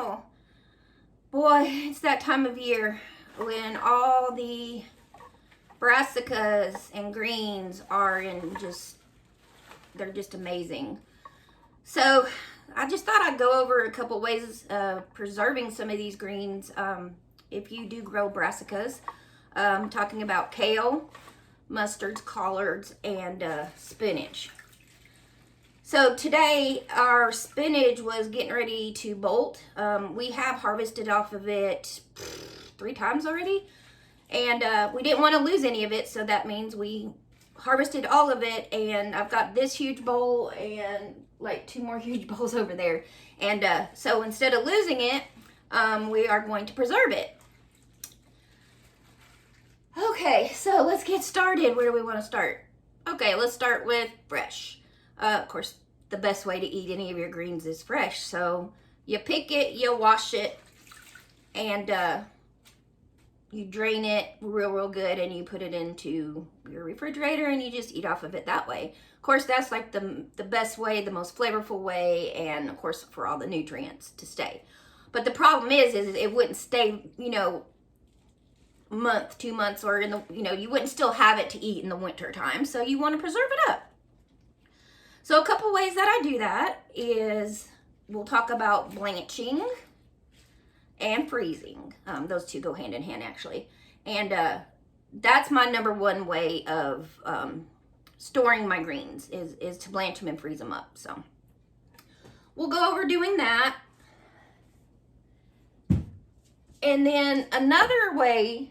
y'all. Boy, it's that time of year when all the brassicas and greens are they're just amazing. So I just thought I'd go over a couple ways of preserving some of these greens if you do grow brassicas. Talking about kale, mustards, collards, and spinach. So today our spinach was getting ready to bolt. We have harvested off of it 3 times already, and we didn't want to lose any of it, so that means we harvested all of it. And I've got this huge bowl and like 2 more huge bowls over there, and so instead of losing it, we are going to preserve it. Okay, so let's get started. Where do we want to start? Okay, let's start with fresh. Of course, the best way to eat any of your greens is fresh. So you pick it, you wash it, and you drain it real good, and you put it into your refrigerator, and you just eat off of it that way. Of course, that's like the best way, the most flavorful way, and of course for all the nutrients to stay. But the problem is it wouldn't stay, month, 2 months, or in the, you wouldn't still have it to eat in the winter time. So you want to preserve it up. So a couple ways that I do that is we'll talk about blanching and freezing. Those two go hand in hand, actually. And that's my number one way of storing my greens is to blanch them and freeze them up. So we'll go over doing that. And then another way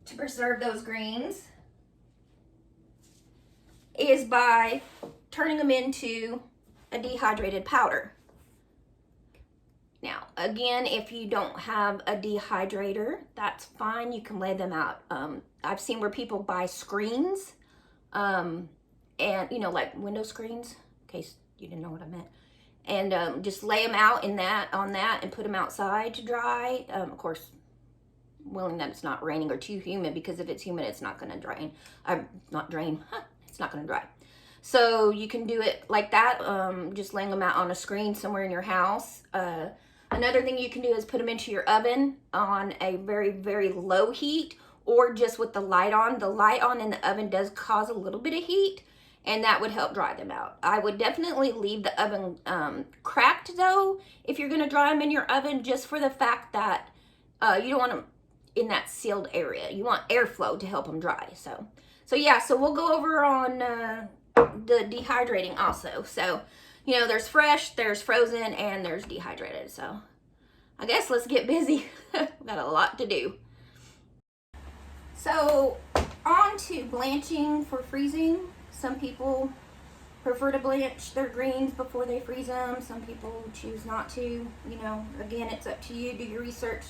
to preserve those greens is by turning them into a dehydrated powder. Now, again, if you don't have a dehydrator, that's fine. You can lay them out. I've seen where people buy screens, and like window screens, in case you didn't know what I meant, and just lay them out on that, and put them outside to dry. Of course, willing that it's not raining or too humid, because if it's humid, it's not going to drain. It's not going to dry. So you can do it like that, just laying them out on a screen somewhere in your house. Another thing you can do is put them into your oven on a very low heat, or just with the light on. The light on in the oven does cause a little bit of heat, and that would help dry them out. I would definitely leave the oven cracked though if you're going to dry them in your oven, just for the fact that you don't want them in that sealed area. You want airflow to help them dry. So yeah, so we'll go over on the dehydrating also. So, there's fresh, there's frozen, and there's dehydrated. So I guess let's get busy. We've got a lot to do. So on to blanching for freezing. Some people prefer to blanch their greens before they freeze them. Some people choose not to. Again, it's up to you. Do your research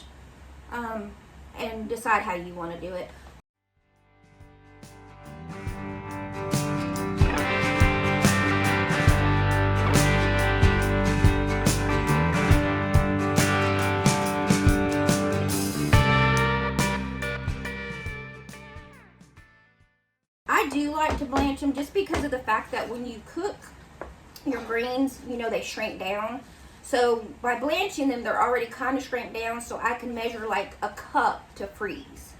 and decide how you want to do it. I do like to blanch them just because of the fact that when you cook your greens, they shrink down. So by blanching them, they're already kind of shrank down, so I can measure like a cup to freeze.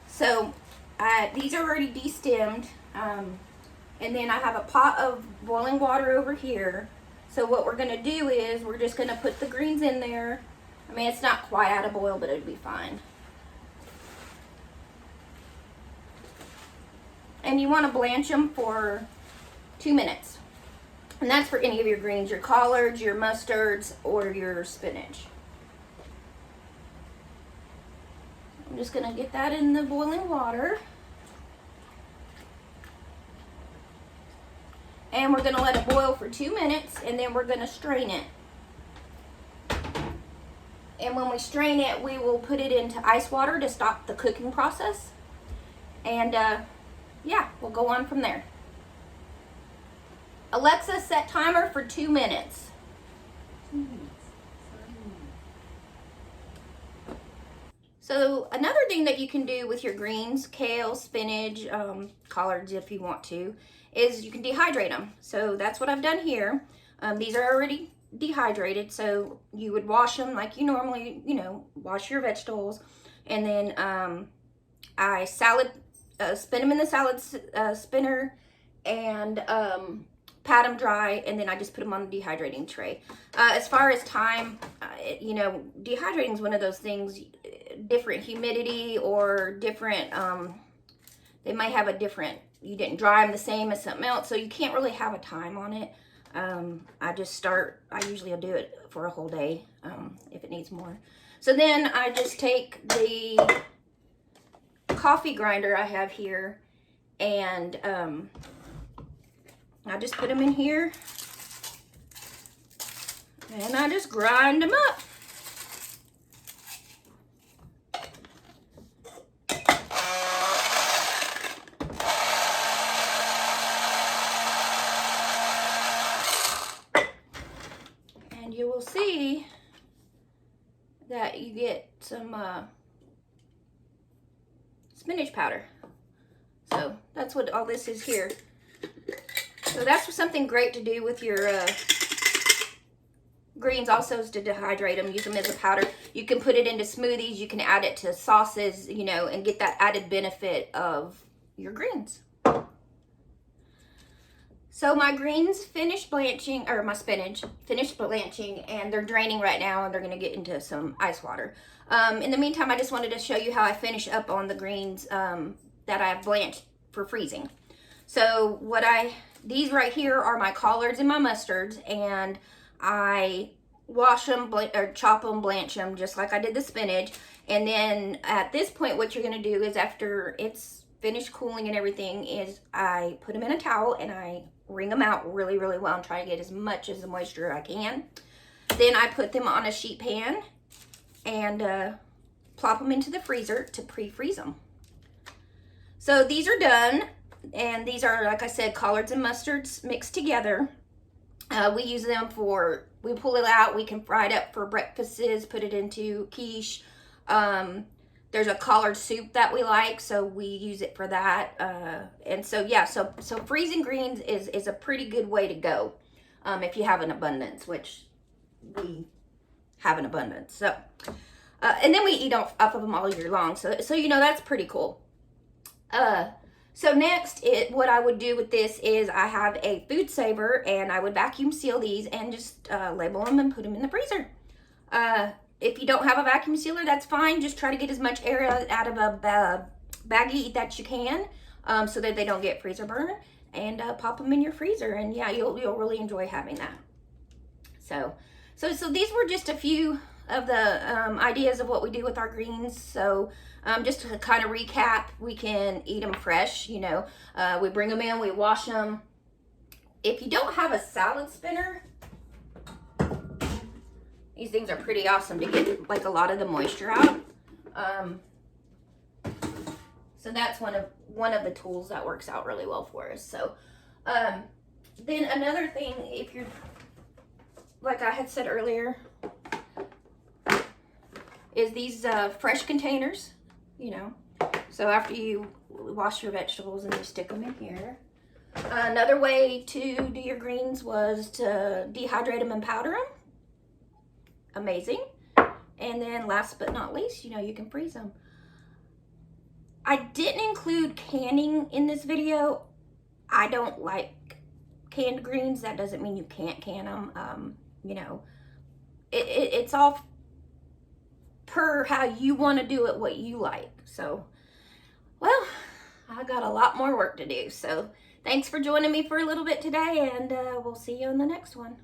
So these are already destemmed, and then I have a pot of boiling water over here. So what we're gonna do is we're just gonna put the greens in there. I mean, it's not quite out of boil, but it'll be fine. And you want to blanch them for 2 minutes. And that's for any of your greens, your collards, your mustards, or your spinach. I'm just going to get that in the boiling water. And we're going to let it boil for 2 minutes, and then we're going to strain it. And when we strain it, we will put it into ice water to stop the cooking process. And yeah, we'll go on from there. Alexa, set timer for 2 minutes. 2 minutes. So another thing that you can do with your greens, kale, spinach, collards if you want to, is you can dehydrate them. So that's what I've done here. These are already dehydrated. So you would wash them like you normally, you know, wash your vegetables. And then I spin them in the salad spinner and pat them dry, and then I just put them on the dehydrating tray. As far as time, you know, dehydrating is one of those things, different humidity or different, they might have a different, you didn't dry them the same as something else, so you can't really have a time on it. I usually will do it for a whole day if it needs more. So then I just take the coffee grinder I have here, and I just put them in here, and I just grind them up. And you will see that you get some spinach powder. So that's what all this is here. So that's something great to do with your greens also, is to dehydrate them, use them as a powder. You can put it into smoothies, you can add it to sauces, you know, and get that added benefit of your greens. So my greens finished blanching, or my spinach finished blanching, and they're draining right now, and they're gonna get into some ice water. In the meantime, I just wanted to show you how I finish up on the greens that I've blanched for freezing. So these right here are my collards and my mustards, and I wash them or chop them, blanch them just like I did the spinach. And then at this point, what you're going to do is, after it's finished cooling and everything, is I put them in a towel and I wring them out really, really well and try to get as much of the moisture I can. Then I put them on a sheet pan and plop them into the freezer to pre-freeze them. So these are done. And these are, like I said, collards and mustards mixed together. We use them we pull it out, we can fry it up for breakfasts, put it into quiche. There's a collard soup that we like, so we use it for that. And so, yeah, so freezing greens is a pretty good way to go if you have an abundance, which we have an abundance. So, and then we eat off of them all year long. So you know, that's pretty cool. So next, what I would do with this is I have a food saver, and I would vacuum seal these and just label them and put them in the freezer. If you don't have a vacuum sealer, that's fine. Just try to get as much air out of a baggie that you can, so that they don't get freezer burn, and pop them in your freezer. And yeah, you'll really enjoy having that. So these were just a few of the ideas of what we do with our greens. So just to kind of recap, we can eat them fresh, you know. We bring them in, we wash them. If you don't have a salad spinner, these things are pretty awesome to get like a lot of the moisture out. So that's one of the tools that works out really well for us. So then another thing, if you're, like I had said earlier, is these fresh containers, you know. So after you wash your vegetables, and you stick them in here. Another way to do your greens was to dehydrate them and powder them. Amazing. And then last but not least, you know, you can freeze them. I didn't include canning in this video. I don't like canned greens. That doesn't mean you can't can them. You know, it's all per how you want to do it, what you like. So, well, I got a lot more work to do. So thanks for joining me for a little bit today, and we'll see you on the next one.